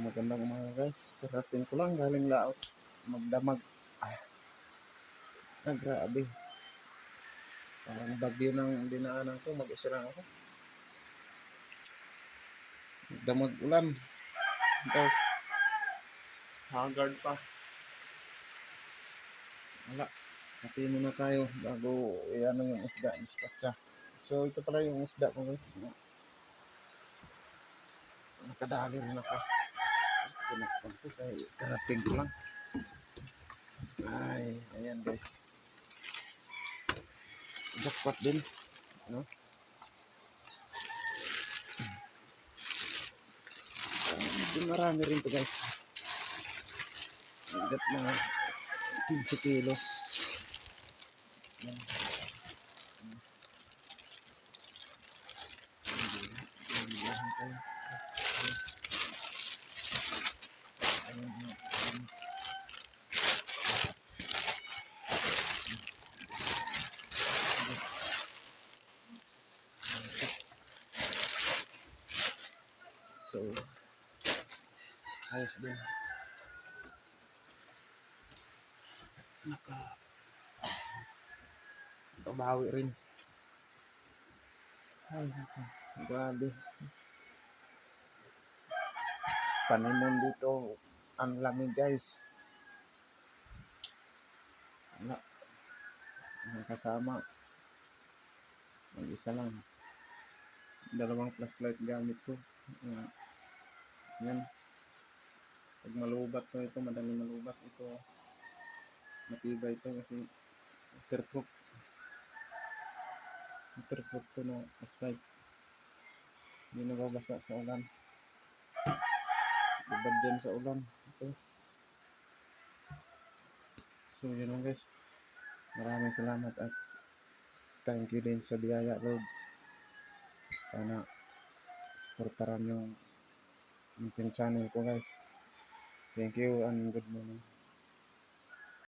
magandang umaga guys. Karating ko lang galing laot. Magdamag. Grabe. Parang bagyo ng dinaanan ko. Mag-isa lang ako. Magdamag ulan. Ito. Haggard pa. Wala. Hati muna tayo bago ano yung isda. Dispatcha. So ito pala yung isda ko guys. Nakadali rin ako. Pinakpagpo kaya karating ko lang. Ay, ayan guys. Jackpot din. Ano? Marami rin to guys. Hanggat mga 15 kilos. So, ayos din. Nakabawi rin. Ay, grabe. Panimon dito. Ang lamig guys. Wala. Ang kasama. Mag-isa lang. Dalawang flashlight gamit ko. Yan. Pag malubat to ito, madaling malubat ito. Matibay ito kasi waterproof. Waterproof to na flashlight. Hindi nababasa sa ulan. Ibad din sa ulan. Ito. So yun lang guys. Maraming salamat at thank you din sa biyaya Lord. Sana supportaran yung channel ko guys. Thank you and good morning.